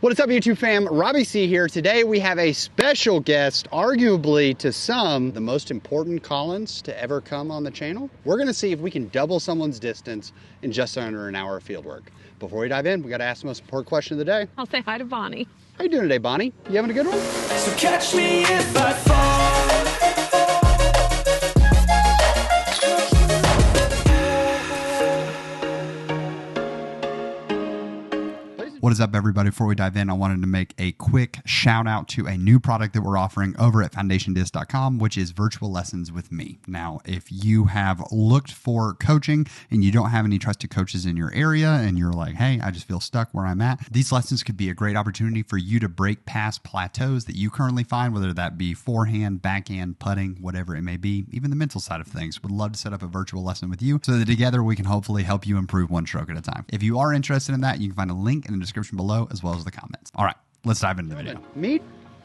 What is up, YouTube fam? Robbie C here. Today we have a special guest, arguably to some, the most important Collins to ever come on the channel. We're gonna see if we can double someone's distance in just under an hour of field work. Before we dive in, we gotta ask the most important question of the day. I'll say hi to Bonnie. How you doing today, Bonnie? You having a good one? So catch me if I fall. What is up, everybody? Before we dive in, I wanted to make a quick shout out to a new product that we're offering over at foundationdisc.com, which is virtual lessons with me. Now, if you have looked for coaching and you don't have any trusted coaches in your area and you're like, hey, I just feel stuck where I'm at, these lessons could be a great opportunity for you to break past plateaus that you currently find, whether that be forehand, backhand, putting, whatever it may be, even the mental side of things. Would love to set up a virtual lesson with you so that together we can hopefully help you improve one stroke at a time. If you are interested in that, you can find a link in the description below as well as the comments. All right, let's dive into the video. Meet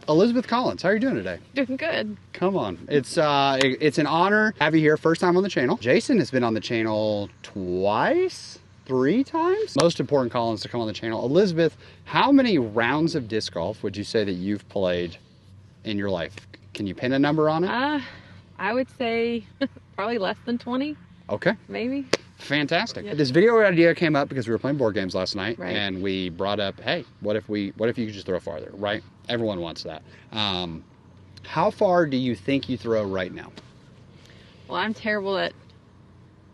Elizabeth Collins. How are you doing today? Doing good. Come on. It's an honor to have you here. First time on the channel. Jason has been on the channel twice, 3 times. Most important Collins to come on the channel. Elizabeth, how many rounds of disc golf would you say that you've played in your life? Can you pin a number on it? I would say probably less than 20. Okay. Maybe. Fantastic. Yep. This video idea came up because we were playing board games last night, right. And we brought up, hey, what if you could just throw farther, right? Everyone wants that. How far do you think you throw right now? Well, I'm terrible at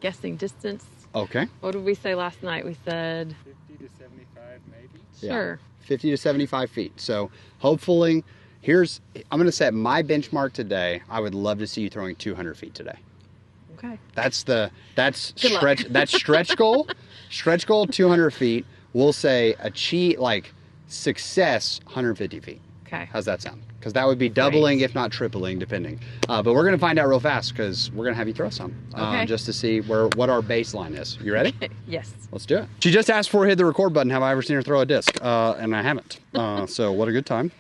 guessing distance. Okay. What did we say last night? We said 50 to 75 maybe. sure. Yeah, 50 to 75 feet. So hopefully, I'm going to set my benchmark today. I would love to see you throwing 200 feet today. Okay. That's Good stretch goal. Stretch goal 200 feet. We'll say success 150 feet. Okay. How's that sound? Because that would be doubling, if not tripling, depending. But we're going to find out real fast because we're going to have you throw some Okay. just to see what our baseline is. You ready? Yes. Let's do it. She just asked before we hit the record button, have I ever seen her throw a disc? And I haven't. So what a good time.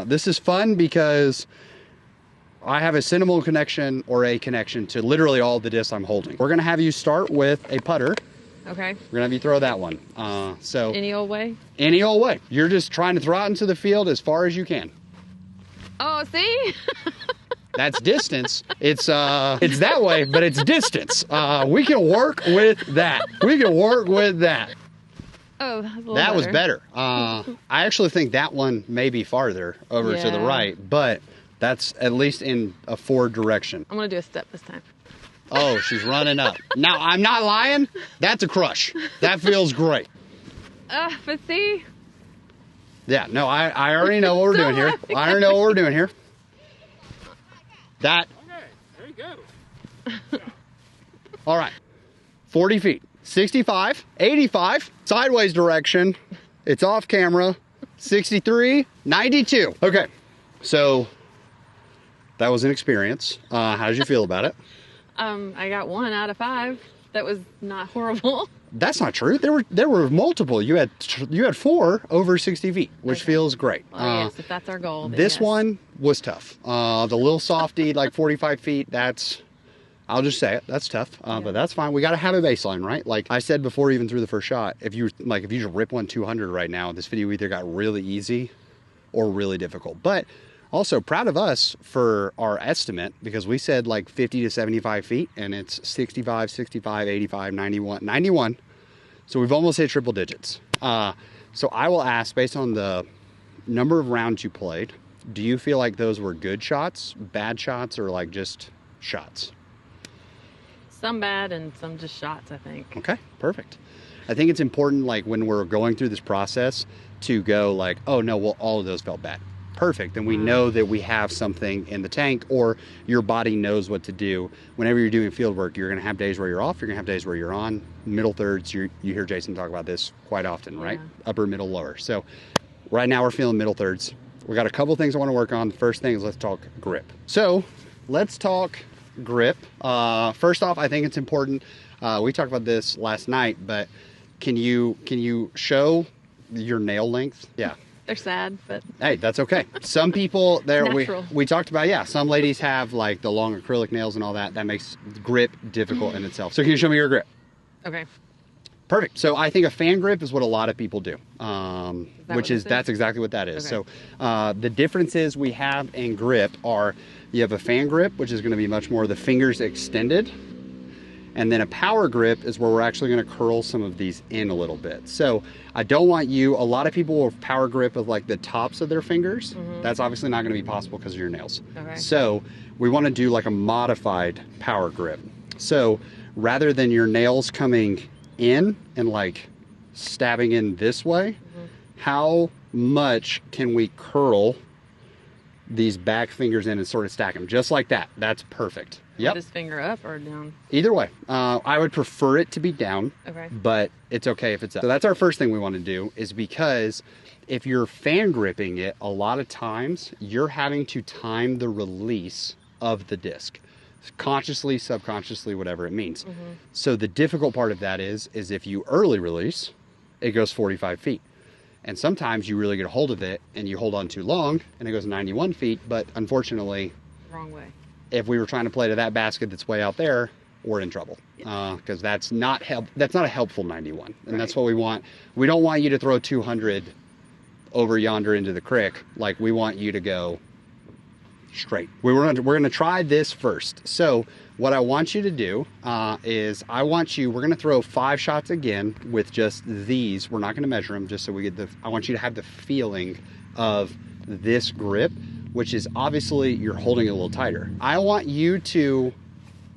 This is fun because I have a sentimental connection or a connection to literally all the discs I'm holding. We're going to have you start with a putter. Okay. We're going to have you throw that one. So Any old way? any old way. You're just trying to throw it into the field as far as you can. Oh, see? That's distance. It's that way, but it's distance. We can work with that. We can work with that. Oh, that was a little That was better. I actually think that one may be farther over to the Yeah. right, but that's at least in a forward direction. I'm going to do a step this time. Oh, she's running up. Now, I'm not lying. That's a crush. That feels great. But see? Yeah, no, I already know what we're doing here. I already know what we're doing here. That. Okay, there you go. All right. 40 feet. 65, 85, sideways direction. It's off camera. 63, 92. Okay, so that was an experience. How did you feel about it? I got 1 out of 5. That was not horrible. That's not true. There were multiple. You had 4 over 60 feet, which Okay. feels great. Well, yes, if that's our goal. then This yes. one was tough. The little softy, like 45 feet, I'll just say it, that's tough, but that's fine. We got to have a baseline, right? Like I said before, even through the first shot, if you just rip one 200 right now, this video either got really easy or really difficult. But also proud of us for our estimate because we said like 50 to 75 feet and it's 65, 65, 85, 91. So we've almost hit triple digits. So I will ask, based on the number of rounds you played, do you feel like those were good shots, bad shots, or like just shots? Some bad and some just shots, I think. Okay, perfect. I think it's important, like when we're going through this process, to go like, oh no, well, all of those felt bad. Perfect. And we know that we have something in the tank, or your body knows what to do. Whenever you're doing field work, you're going to have days where you're off, you're going to have days where you're on. Middle thirds, you hear Jason talk about this quite often, right? Yeah. Upper, middle, lower. So right now we're feeling middle thirds. We got a couple things I want to work on. The first thing is let's talk grip. So let's talk grip. First off, I think it's important. We talked about this last night, but can you show your nail length? Yeah. They're sad, but Hey, that's okay. Some people Natural. we talked about, yeah, some ladies have like the long acrylic nails and all that. That makes grip difficult in itself. So can you show me your grip? okay. Perfect. So I think a fan grip is what a lot of people do, that's exactly what that is. Okay. So the differences we have in grip are you have a fan grip, which is going to be much more the fingers extended. And then a power grip is where we're actually going to curl some of these in a little bit. So I don't want a lot of people will power grip with like the tops of their fingers. That's obviously not going to be possible because of your nails. Okay. So we want to do like a modified power grip. So rather than your nails coming in and like stabbing in this way, how much can we curl these back fingers in and sort of stack them just like that? That's perfect. Yep. This finger up or down? Either way. I would prefer it to be down, Okay. but it's okay if it's up. So that's our first thing we want to do, is because if you're fan gripping it, a lot of times you're having to time the release of the disc. Consciously, subconsciously, whatever it means. So the difficult part of that is if you early release, it goes 45 feet. And sometimes you really get a hold of it and you hold on too long and it goes 91 feet. But unfortunately, Wrong way. if we were trying to play to that basket that's way out there, we're in trouble. Because that's not a helpful 91. And that's what we want. We don't want you to throw 200 over yonder into the creek. Like, we want you to go straight. We're going to try this first. So what I want you to do is we're going to throw 5 shots again with just these. We're not going to measure them, just so we get I want you to have the feeling of this grip, which is obviously you're holding it a little tighter. I want you to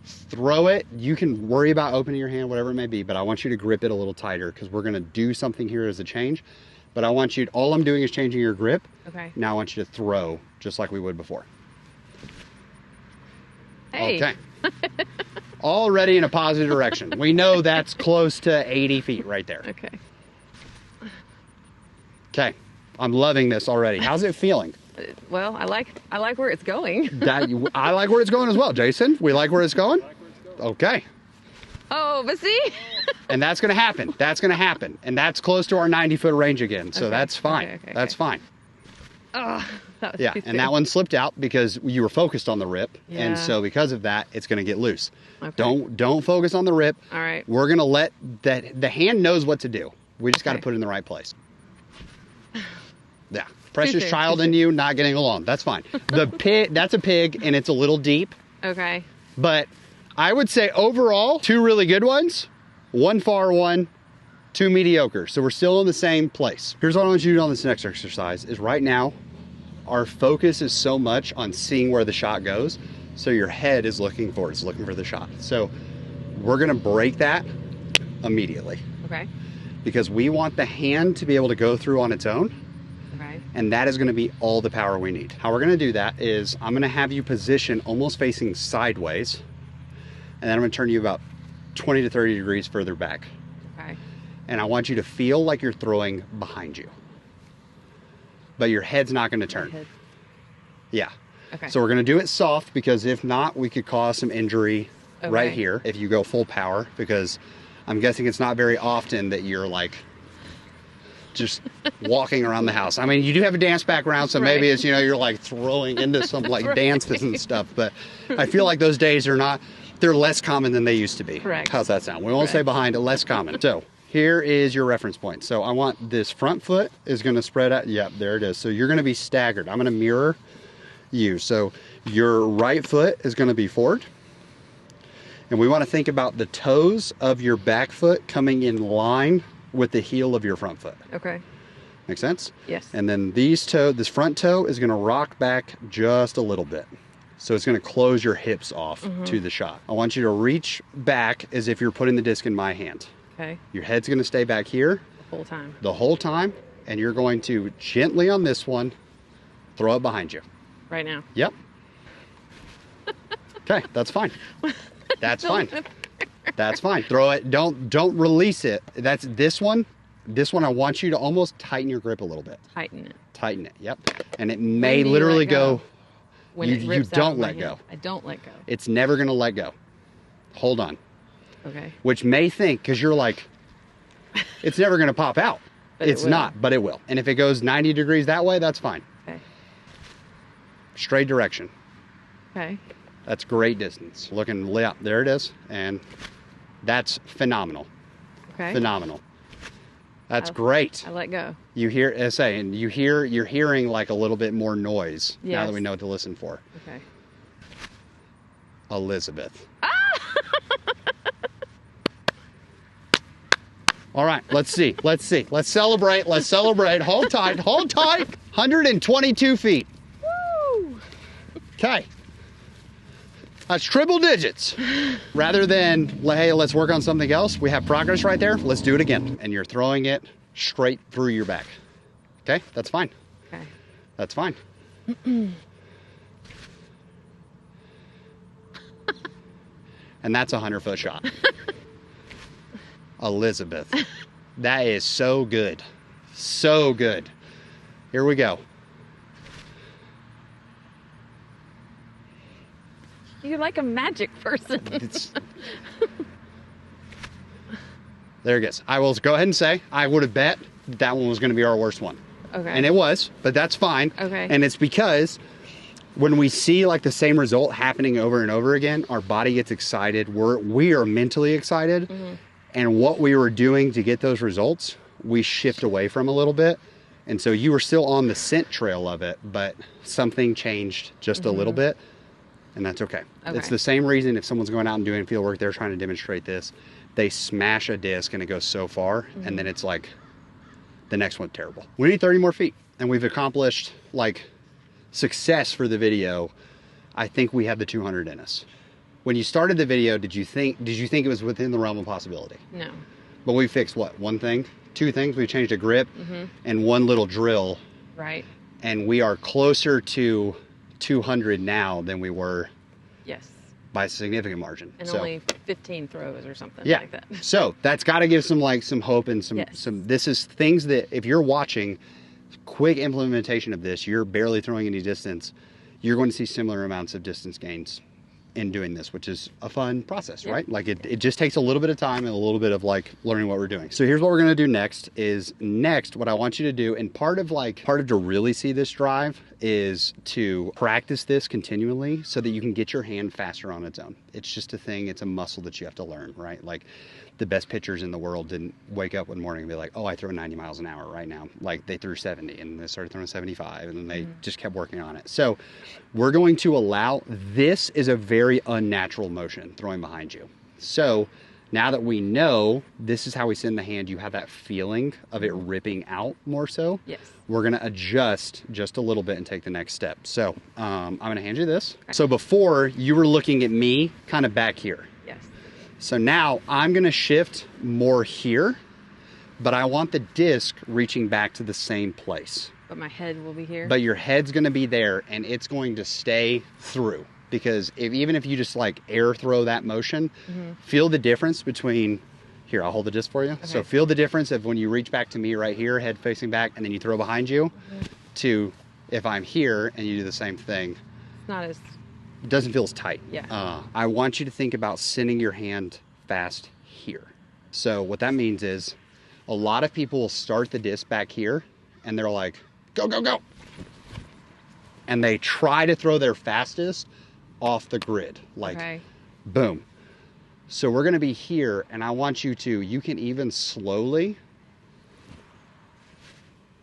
throw it. You can worry about opening your hand, whatever it may be, but I want you to grip it a little tighter because we're going to do something here as a change. But I want you, all I'm doing is changing your grip. Okay. Now I want you to throw just like we would before. Hey. Okay. Already in a positive direction. We know that's close to 80 feet right there. Okay. Okay. I'm loving this already. How's it feeling? Well, I like where it's going. I like where it's going as well, Jason. We like where it's going? Okay. Oh, but see? And that's going to happen. That's going to happen. And that's close to our 90-foot range again. So Okay. that's fine. Okay. That's fine. Oh, that was Yeah, too and that soon. one slipped out because you were focused on the rip, Yeah. and so because of that, it's going to get loose. Okay. Don't focus on the rip. All right. We're going to let the hand knows what to do. We just got to Okay. put it in the right place. Yeah, precious soon, child too in soon. you not getting along. That's fine. The pig, that's a pig, and it's a little deep, Okay. but I would say overall 2 really good ones, 1 far one, 2 mediocre. So we're still in the same place. Here's what I want you to do on this next exercise is right now, our focus is so much on seeing where the shot goes. So your head is looking for the shot. So we're gonna break that immediately Okay. because we want the hand to be able to go through on its own. Okay. And that is gonna be all the power we need. How we're gonna do that is I'm gonna have you position almost facing sideways. And then I'm gonna turn you about 20 to 30 degrees further back. Okay. And I want you to feel like you're throwing behind you. But your head's not gonna turn. Head. Yeah. Okay. So we're gonna do it soft because if not, we could cause some injury right Okay. here if you go full power, because I'm guessing it's not very often that you're like just walking around the house. I mean, you do have a dance background, so maybe Right. it's, you're like throwing into some like Right. dances and stuff, but I feel like those days they're less common than they used to be. Correct. How's that sound? We won't say Correct. behind it, less common. So here is your reference point. So I want this front foot is gonna spread out. Yep, there it is. So you're gonna be staggered. I'm gonna mirror you. So your right foot is gonna be forward. And we wanna think about the toes of your back foot coming in line with the heel of your front foot. Okay. Make sense? Yes. And then this front toe is gonna rock back just a little bit. So it's gonna close your hips off to the shot. I want you to reach back as if you're putting the disc in my hand. Okay. Your head's gonna stay back here The whole time. the whole time, and you're going to gently on this one, throw it behind you. Right now. Yep. Okay, that's fine. That's fine. That's fine. Throw it, don't release it. That's this one. This one, I want you to almost tighten your grip a little bit. Tighten it. Tighten it, yep. And it may When do you literally let go? go, When You- it you rips out don't of my let go. hand. I don't let go. it's never gonna let go. Hold on. Okay. Which may think, because you're like, it's never gonna pop out. But it It's will. not, but it will. And if it goes 90 degrees that way, that's fine. Okay. Straight direction. Okay. That's great distance. Looking lit up. There it is. And that's phenomenal. Okay. Phenomenal. That's great. I let go. You hear, and you're hearing like a little bit more noise now that we Yes. know what to listen for. Okay. Elizabeth. All right, let's see. Let's celebrate. Let's celebrate. Hold tight. 122 feet. Woo! Okay. That's triple digits. Rather than, hey, let's work on something else. We have progress right there. Let's do it again. And you're throwing it straight through your back. Okay, that's fine. Okay. That's fine. And that's a 100-foot shot. Elizabeth. That is so good. So good. Here we go. You're like a magic person. There it goes. I will go ahead and say I would have bet that one was going to be our worst one. Okay. And it was, but that's fine. Okay. And it's because when we see like the same result happening over and over again, our body gets excited. We are mentally excited. Mm-hmm. And what we were doing to get those results, we shift away from a little bit. And so you were still on the scent trail of it, but something changed just a little bit. And that's okay. It's the same reason if someone's going out and doing field work, they're trying to demonstrate this. They smash a disc and it goes so far, and then it's like the next one's terrible. We need 30 more feet, and we've accomplished like success for the video. I think we have the 200 in us. When you started the video, did you think it was within the realm of possibility? No. But we fixed what? One thing? Two things? We changed a grip and one little drill. Right. And we are closer to 200 now than we were Yes. by a significant margin. And So, only 15 throws or something yeah. like that. So that's got to give some hope and Yes. this is things that if you're watching quick implementation of this, you're barely throwing any distance, you're going to see similar amounts of distance gains in doing this, which is a fun process, right? Like it just takes a little bit of time and a little bit of like learning what we're doing. So here's what we're going to do next what I want you to do, and part of to really see this drive is to practice this continually so that you can get your hand faster on its own. It's just a thing. It's a muscle that you have to learn, right? Like the best pitchers in the world didn't wake up one morning and be like, oh, I throw 90 miles an hour right now. Like they threw 70 and they started throwing 75 and then they just kept working on it. So we're going to allow, this is a very unnatural motion throwing behind you. So now that we know this is how we send the hand, you have that feeling of it ripping out more so. Yes. We're going to adjust just a little bit and take the next step. So I'm going to hand you this. So before you were looking at me kind of back here. Yes. So now I'm going to shift more here, but I want the disc reaching back to the same place. But my head will be here. But your head's going to be there and it's going to stay through, because even if you just like air throw that motion, feel the difference between, here, I'll hold the disc for you. Okay. So feel the difference of when you reach back to me right here, head facing back, and then you throw behind you, to if I'm here and you do the same thing. It's not as... It doesn't feel as tight. Yeah. I want you to think about sending your hand fast here. So what that means is a lot of people will start the disc back here and they're like, go, go, go. And they try to throw their fastest off the grid. Like, boom. So we're going to be here, and I want you can even slowly,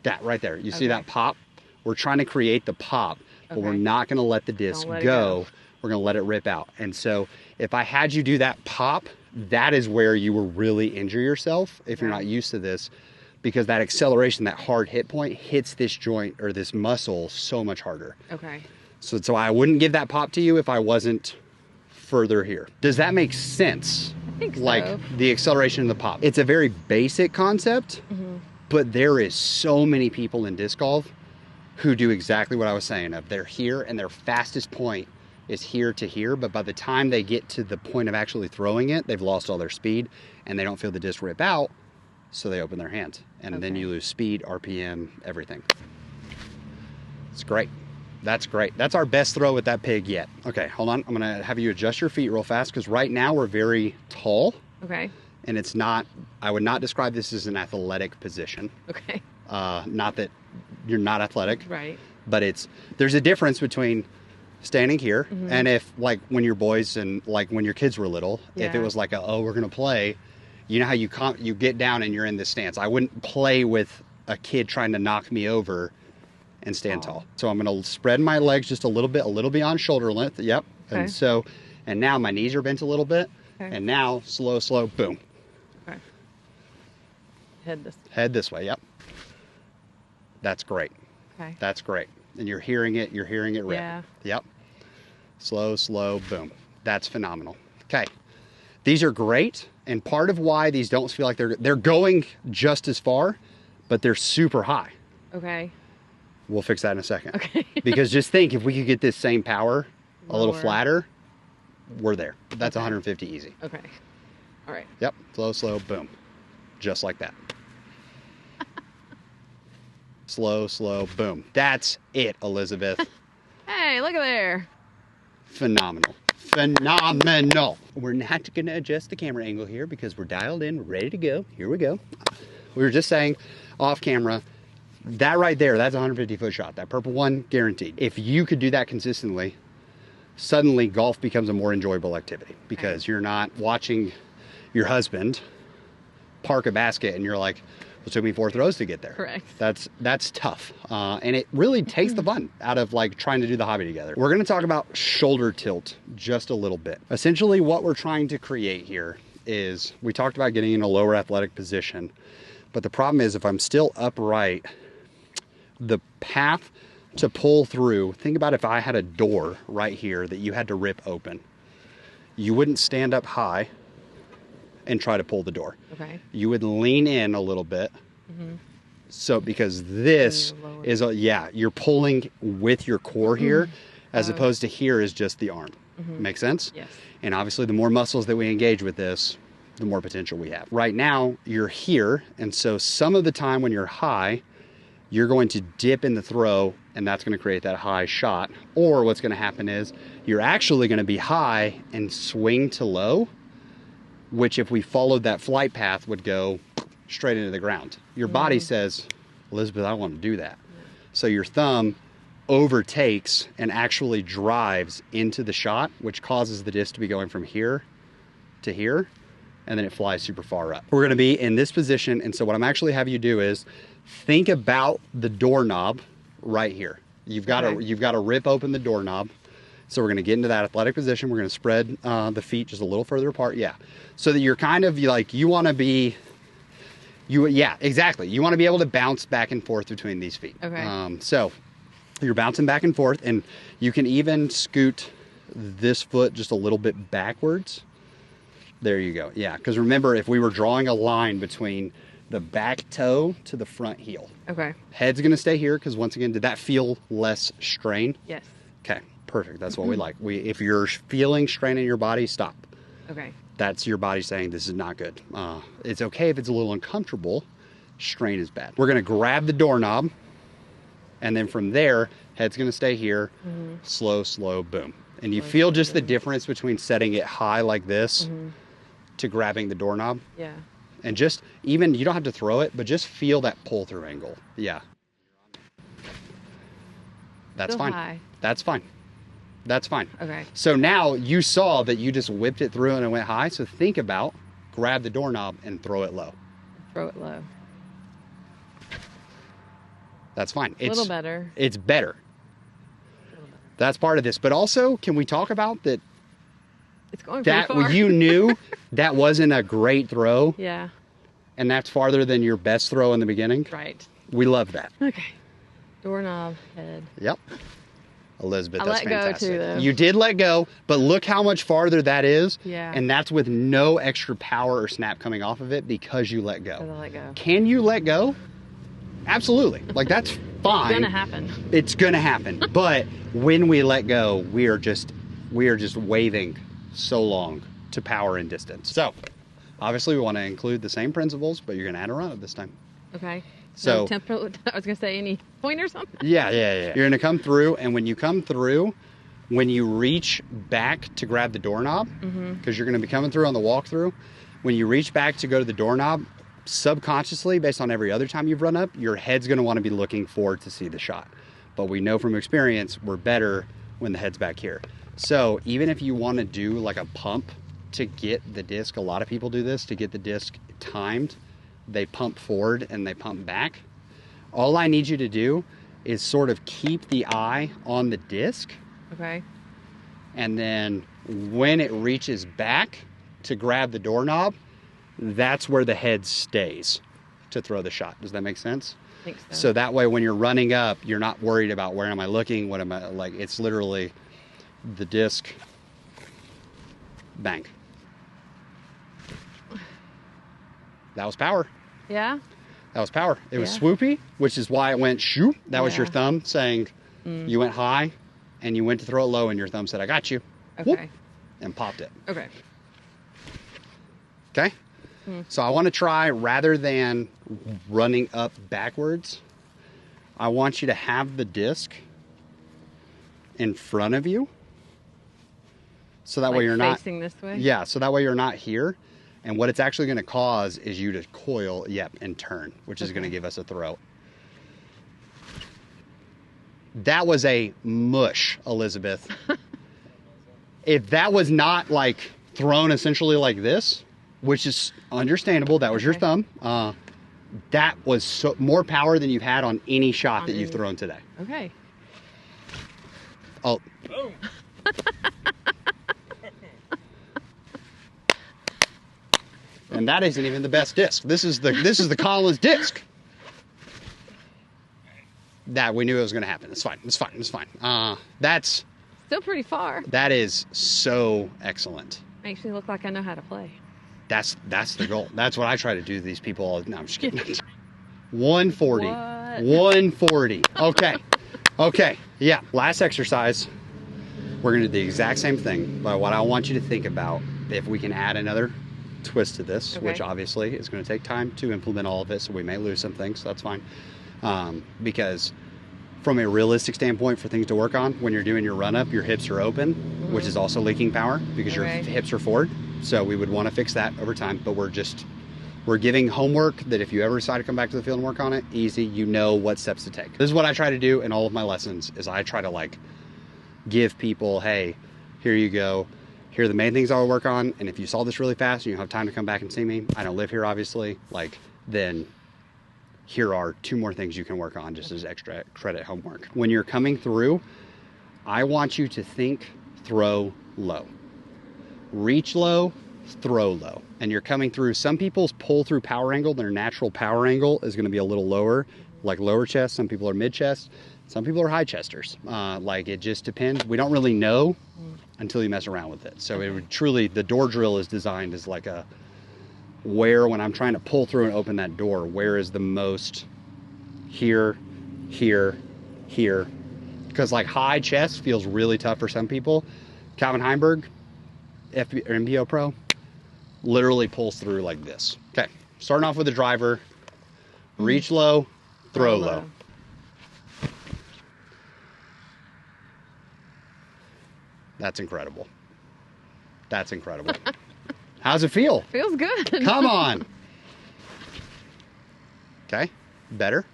that right there. You see that pop? We're trying to create the pop, but we're not going to let the disc go. We're going to let it rip out. And so if I had you do that pop, that is where you will really injure yourself if you're not used to this, because that acceleration, that hard hit point hits this joint or this muscle so much harder. Okay. So I wouldn't give that pop to you if I wasn't further here. Does that make sense? I think so. Like the acceleration and the pop. It's a very basic concept, but there is so many people in disc golf who do exactly what I was saying of they're here and their fastest point is here to here, but by the time they get to the point of actually throwing it, they've lost all their speed and they don't feel the disc rip out, so they open their hand. And then you lose speed, RPM, everything. It's great. That's great. That's our best throw with that pig yet. Okay, hold on. I'm gonna have you adjust your feet real fast, because right now we're very tall. Okay. And it's not, I would not describe this as an athletic position. Okay. Not that you're not athletic. Right. But there's a difference between standing here and if like when your boys and like when your kids were little, if it was like we're gonna play You know how you get down and you're in this stance. I wouldn't play with a kid trying to knock me over and stand tall. So I'm going to spread my legs just a little beyond shoulder length. Yep. Okay. And now my knees are bent a little bit. Okay. And now slow, boom. Okay. Head this way. Yep. That's great. Okay. That's great. And you're hearing it rip. Yeah. Yep. Slow, boom. That's phenomenal. Okay. These are great. And part of why these don't feel like they're going just as far, but they're super high. Okay. We'll fix that in a second. Okay. Because just think, if we could get this same power a little Lower. flatter, we're there. That's Okay. 150 easy. Okay. All right. Yep. Slow, boom. Just like that. Slow, boom. That's it, Elizabeth. Hey, look at there. Phenomenal. We're not going to adjust the camera angle here because we're dialed in, we're ready to go. Here we go. We were just saying off camera, that right there, that's a 150-foot shot. That purple one, guaranteed. If you could do that consistently, suddenly golf becomes a more enjoyable activity because you're not watching your husband park a basket and you're like, it took me 4 throws to get there. Correct. That's tough. And it really takes the fun out of like trying to do the hobby together. We're going to talk about shoulder tilt just a little bit. Essentially what we're trying to create here is, we talked about getting in a lower athletic position, but the problem is if I'm still upright, the path to pull through, think about if I had a door right here that you had to rip open. You wouldn't stand up high and try to pull the door. Okay. You would lean in a little bit. So because this is you're pulling with your core here as opposed to here is just the arm. Make sense? Yes. And obviously the more muscles that we engage with this, the more potential we have. Right now you're here, and so some of the time when you're high, you're going to dip in the throw and that's going to create that high shot. Or what's going to happen is you're actually going to be high and swing to low, which if we followed that flight path would go straight into the ground. Your body says, Elizabeth, I want to do that. So your thumb overtakes and actually drives into the shot, which causes the disc to be going from here to here, and then it flies super far up. We're going to be in this position, and so what I'm actually having you do is think about the doorknob right here. You've got to rip open the doorknob. So we're going to get into that athletic position. We're going to spread the feet just a little further apart. Yeah. So that you're kind of like, you want to be, exactly. You want to be able to bounce back and forth between these feet. Okay. So you're bouncing back and forth, and you can even scoot this foot just a little bit backwards. There you go. Yeah. Because remember, if we were drawing a line between the back toe to the front heel. Okay. Head's going to stay here because once again, did that feel less strain? Yes. Okay. Perfect. That's what we like. If you're feeling strain in your body, stop. Okay. That's your body saying this is not good. It's okay if it's a little uncomfortable. Strain is bad. We're going to grab the doorknob, and then from there, head's going to stay here. Slow, boom. And you feel just the difference between setting it high like this to grabbing the doorknob. Yeah. And just even, you don't have to throw it, but just feel that pull through angle. Yeah. That's Still fine. high. That's fine. That's fine. Okay. So now you saw that you just whipped it through and it went high. So think about, grab the doorknob and throw it low. Throw it low. That's fine. A little better. It's better. That's part of this. But also, can we talk about that? It's going pretty That far. you knew that wasn't a great throw, Yeah. and that's farther than your best throw in the beginning. Right. We love that. Okay. Doorknob, head. Yep. Elizabeth, I that's let go, fantastic. too, though. You did let go, but look how much farther that is. Yeah. And that's with no extra power or snap coming off of it because you let go. Because I let go. Can you let go? Absolutely. Like, that's fine. It's gonna happen. It's gonna happen. But when we let go, we are just waving so long to power and distance. So obviously we want to include the same principles, but you're gonna add a run-up this time. Okay. So No I was gonna say any point or something. yeah. You're gonna come through, and when you come through, when you reach back to grab the doorknob, because you're gonna be coming through on the walkthrough, when you reach back to go to the doorknob, subconsciously, based on every other time you've run up, your head's gonna want to be looking forward to see the shot. But we know from experience, we're better when the head's back here. So even if you want to do like a pump to get the disc, a lot of people do this, to get the disc timed, they pump forward and they pump back. All I need you to do is sort of keep the eye on the disc. Okay. And then when it reaches back to grab the doorknob, that's where the head stays to throw the shot. Does that make sense? I think so. So that way when you're running up, you're not worried about where am I looking, what am I, like, it's literally the disc, bang. That was power. Yeah. That was power. It was Yeah. swoopy, which is why it went shoot. That was your Yeah. thumb saying you went high, and you went to throw it low, and your thumb said, I got you. Whoop, Okay. and popped it. Okay. Okay? So I want to try, rather than running up backwards, I want you to have the disc in front of you. So that way you're not facing this way. Yeah, so that way you're not here. And what it's actually going to cause is you to coil, and turn, which is going to give us a throw. That was a mush, Elizabeth. If that was not like thrown essentially like this, which is understandable, that was your thumb. That was more power than you've had on any shot that you've thrown today. Okay. Oh. Boom. And that isn't even the best disc. This is the Collins disc. That we knew it was going to happen. It's fine. It's fine. It's fine. That's Still pretty far. that is so excellent. Makes me look like I know how to play. That's the goal. That's what I try to do to these people all. No, I'm just kidding. 140. What? 140. Okay. Okay. Yeah. Last exercise. We're going to do the exact same thing. But what I want you to think about, if we can add another twist to this, Okay. which obviously is going to take time to implement all of it, so we may lose some things. So that's fine. Because from a realistic standpoint for things to work on, when you're doing your run up, your hips are open, which is also leaking power because your Okay. hips are forward. So we would want to fix that over time, but we're giving homework that if you ever decide to come back to the field and work on it, easy, you know what steps to take. This is what I try to do in all of my lessons, is I try to like give people, hey, here you go. Here are the main things I will work on. And if you solve this really fast and you have time to come back and see me, I don't live here obviously, like, then here are 2 more things you can work on just as extra credit homework. When you're coming through, I want you to think, throw low. Reach low, throw low. And you're coming through, some people's pull through power angle, their natural power angle is gonna be a little lower, like lower chest. Some people are mid chest. Some people are high chesters. Like it just depends. We don't really know until you mess around with it. So it would truly, the door drill is designed as like a, where when I'm trying to pull through and open that door, where is the most here, here, here. Because like high chest feels really tough for some people. Calvin Heimberg, MBO Pro, literally pulls through like this. Okay, starting off with the driver, reach low, throw low. That's incredible. That's incredible. How's it feel? Feels good. Come on. Okay, better.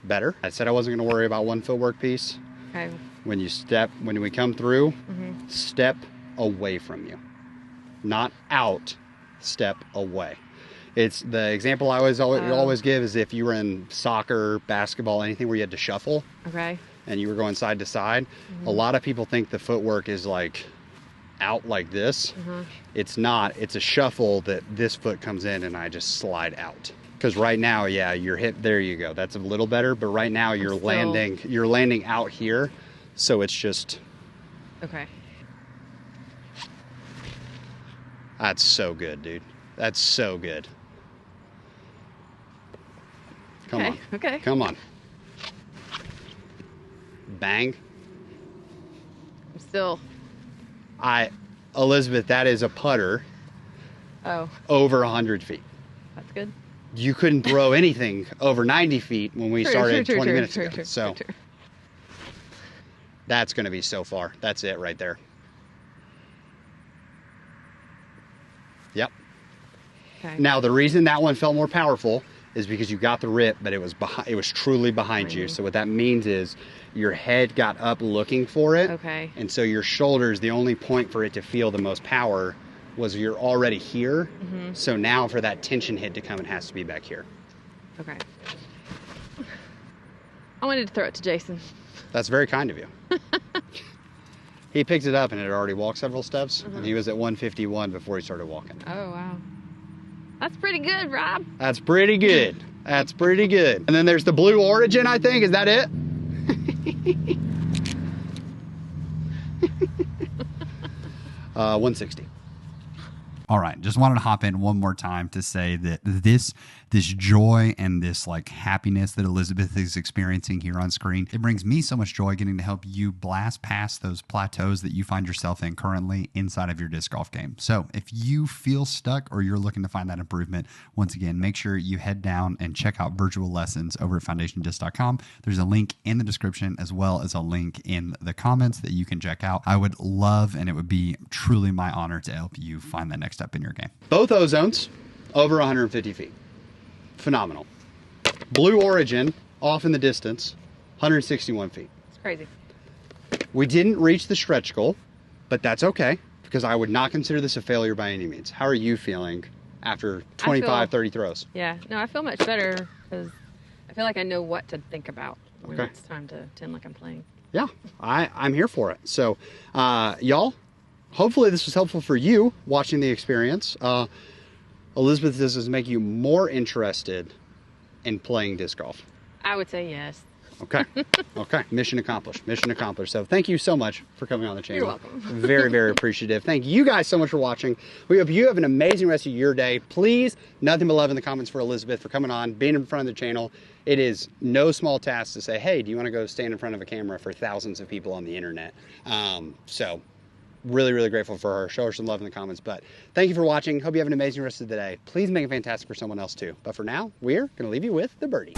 Better. I said I wasn't going to worry about one footwork piece. Okay. When we come through, step away from you. Not out, step away. It's the example I always give is if you were in soccer, basketball, anything where you had to shuffle Okay. and you were going side to side. A lot of people think the footwork is like out like this. It's not. It's a shuffle that this foot comes in and I just slide out. Because right now, yeah, your hip, there you go. That's a little better. But right now you're landing out here. So it's just, Okay. that's so good, dude. That's so good. Come on. Okay. Come on. Bang. I'm still. Elizabeth, that is a putter Oh, over 100 feet. that's good. You couldn't throw anything over 90 feet when we started 20 minutes ago. True. So that's going to be so far. That's it right there. Yep. Okay. Now, the reason that one felt more powerful is because you got the rip, but it was truly behind you. So what that means is your head got up looking for it. Okay. And so your shoulder is the only point for it to feel the most power was you're already here. So now for that tension hit to come, it has to be back here. Okay. I wanted to throw it to Jason. That's very kind of you. He picked it up and it had already walked several steps, and he was at 151 before he started walking. Oh, wow. That's pretty good, Rob. That's pretty good. That's pretty good. And then there's the Blue Origin, I think. Is that it? 160. All right, just wanted to hop in one more time to say that this joy and this like happiness that Elizabeth is experiencing here on screen, it brings me so much joy getting to help you blast past those plateaus that you find yourself in currently inside of your disc golf game. So if you feel stuck or you're looking to find that improvement, once again, make sure you head down and check out virtual lessons over at foundationdisc.com. There's a link in the description as well as a link in the comments that you can check out. I would love, and it would be truly my honor to help you find that next step in your game. Both ozones over 150 feet. Phenomenal. Blue Origin off in the distance, 161 feet. It's crazy. We didn't reach the stretch goal, but that's okay because I would not consider this a failure by any means. How are you feeling after 25, 30 throws? Yeah. No, I feel much better because I feel like I know what to think about when Okay. it's time to pretend like I'm playing. Yeah, I'm here for it. So, y'all, hopefully this was helpful for you watching the experience. Elizabeth, does this make you more interested in playing disc golf? I would say yes. Okay. Okay. Mission accomplished. Mission accomplished. So thank you so much for coming on the channel. You're welcome. Very, very appreciative. Thank you guys so much for watching. We hope you have an amazing rest of your day. Please, nothing but love in the comments for Elizabeth for coming on, being in front of the channel. It is no small task to say, hey, do you want to go stand in front of a camera for thousands of people on the internet? So really, really grateful for her. Show her some love in the comments. But thank you for watching. Hope you have an amazing rest of the day. Please make it fantastic for someone else too. But for now, we're going to leave you with the birdie.